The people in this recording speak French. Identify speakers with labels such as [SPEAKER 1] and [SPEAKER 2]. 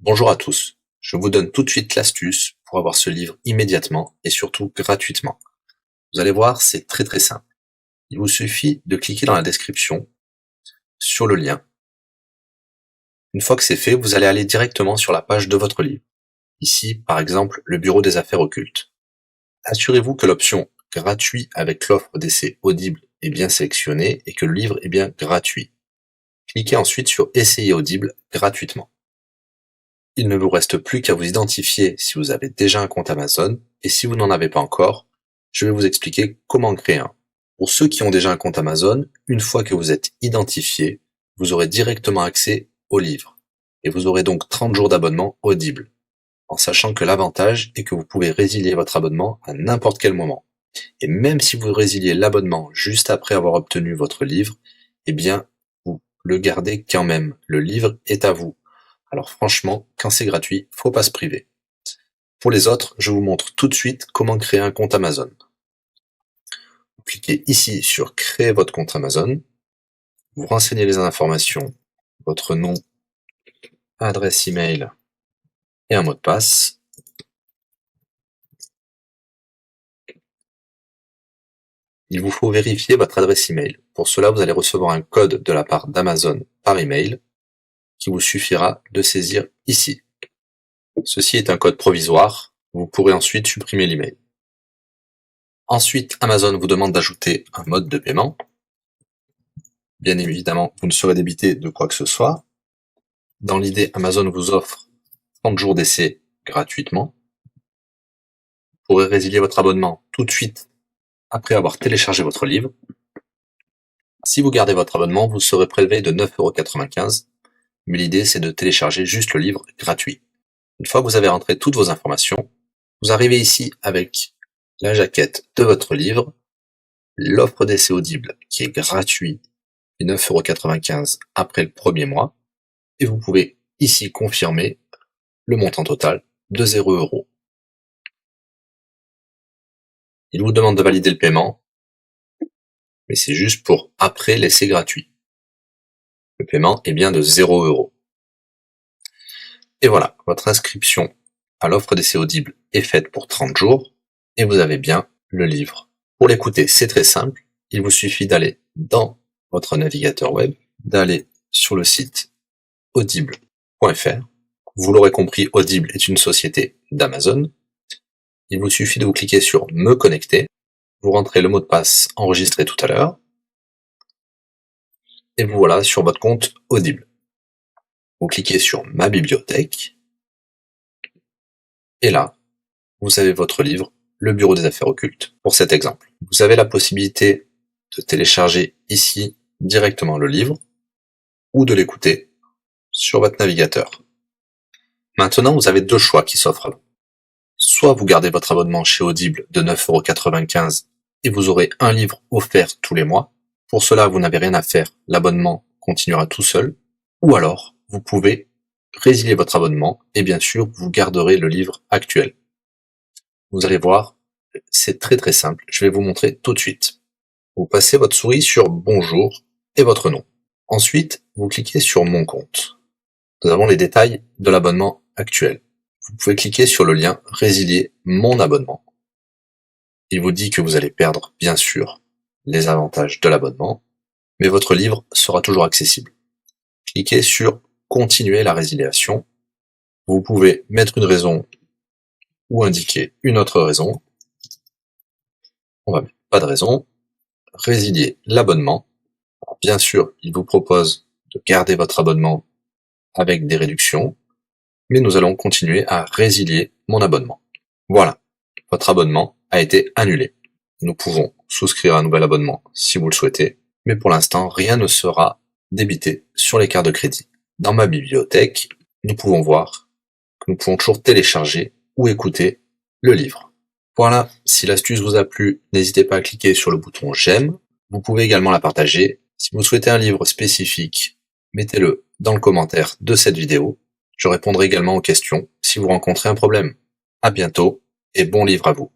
[SPEAKER 1] Bonjour à tous, je vous donne tout de suite l'astuce pour avoir ce livre immédiatement et surtout gratuitement. Vous allez voir, c'est très simple. Il vous suffit de cliquer dans la description sur le lien. Une fois que c'est fait, vous allez aller directement sur la page de votre livre. Ici, par exemple, le bureau des affaires occultes. Assurez-vous que l'option gratuit avec l'offre d'essai Audible est bien sélectionnée et que le livre est bien gratuit. Cliquez ensuite sur Essayer Audible gratuitement. Il ne vous reste plus qu'à vous identifier si vous avez déjà un compte Amazon, et si vous n'en avez pas encore, je vais vous expliquer comment créer un. Pour ceux qui ont déjà un compte Amazon, une fois que vous êtes identifié, vous aurez directement accès au livre, et vous aurez donc 30 jours d'abonnement Audible, en sachant que l'avantage est que vous pouvez résilier votre abonnement à n'importe quel moment. Et même si vous résiliez l'abonnement juste après avoir obtenu votre livre, eh bien, vous le gardez quand même. Le livre est à vous. Alors franchement, quand c'est gratuit, faut pas se priver. Pour les autres, je vous montre tout de suite comment créer un compte Amazon. Vous cliquez ici sur créer votre compte Amazon. Vous renseignez les informations, votre nom, adresse email et un mot de passe. Il vous faut vérifier votre adresse email. Pour cela, vous allez recevoir un code de la part d'Amazon par email qui vous suffira de saisir ici. Ceci est un code provisoire. Vous pourrez ensuite supprimer l'email. Ensuite, Amazon vous demande d'ajouter un mode de paiement. Bien évidemment, vous ne serez débité de quoi que ce soit. Dans l'idée, Amazon vous offre 30 jours d'essai gratuitement. Vous pourrez résilier votre abonnement tout de suite après avoir téléchargé votre livre. Si vous gardez votre abonnement, vous serez prélevé de 9,95 €, mais l'idée c'est de télécharger juste le livre gratuit. Une fois que vous avez rentré toutes vos informations, vous arrivez ici avec la jaquette de votre livre, l'offre d'essai Audible qui est gratuit et 9,95 € après le premier mois, et vous pouvez ici confirmer le montant total de 0 €. Il vous demande de valider le paiement, mais c'est juste pour après l'essai gratuit. Le paiement est bien de 0 €. Et voilà, votre inscription à l'offre d'essai Audible est faite pour 30 jours, et vous avez bien le livre. Pour l'écouter, c'est très simple, il vous suffit d'aller dans votre navigateur web, d'aller sur le site audible.fr. Vous l'aurez compris, Audible est une société d'Amazon. Il vous suffit de vous cliquer sur Me connecter, vous rentrez le mot de passe enregistré tout à l'heure, et vous voilà sur votre compte Audible. Vous cliquez sur Ma bibliothèque, et là, vous avez votre livre, Le bureau des affaires occultes, pour cet exemple. Vous avez la possibilité de télécharger ici directement le livre, ou de l'écouter sur votre navigateur. Maintenant, vous avez deux choix qui s'offrent à vous. Soit vous gardez votre abonnement chez Audible de 9,95 € et vous aurez un livre offert tous les mois. Pour cela, vous n'avez rien à faire, l'abonnement continuera tout seul. Ou alors, vous pouvez résilier votre abonnement et bien sûr, vous garderez le livre actuel. Vous allez voir, c'est très simple, je vais vous montrer tout de suite. Vous passez votre souris sur Bonjour et votre nom. Ensuite, vous cliquez sur Mon compte. Nous avons les détails de l'abonnement actuel. Vous pouvez cliquer sur le lien Résilier mon abonnement. Il vous dit que vous allez perdre, bien sûr, les avantages de l'abonnement, mais votre livre sera toujours accessible. Cliquez sur Continuer la résiliation. Vous pouvez mettre une raison ou indiquer une autre raison. On va mettre pas de raison. Résilier l'abonnement. Bien sûr, il vous propose de garder votre abonnement avec des réductions, mais nous allons continuer à résilier mon abonnement. Voilà, votre abonnement a été annulé. Nous pouvons souscrire un nouvel abonnement si vous le souhaitez, mais pour l'instant, rien ne sera débité sur les cartes de crédit. Dans ma bibliothèque, nous pouvons voir que nous pouvons toujours télécharger ou écouter le livre. Voilà, si l'astuce vous a plu, n'hésitez pas à cliquer sur le bouton j'aime. Vous pouvez également la partager. Si vous souhaitez un livre spécifique, mettez-le dans le commentaire de cette vidéo. Je répondrai également aux questions si vous rencontrez un problème. À bientôt et bon livre à vous.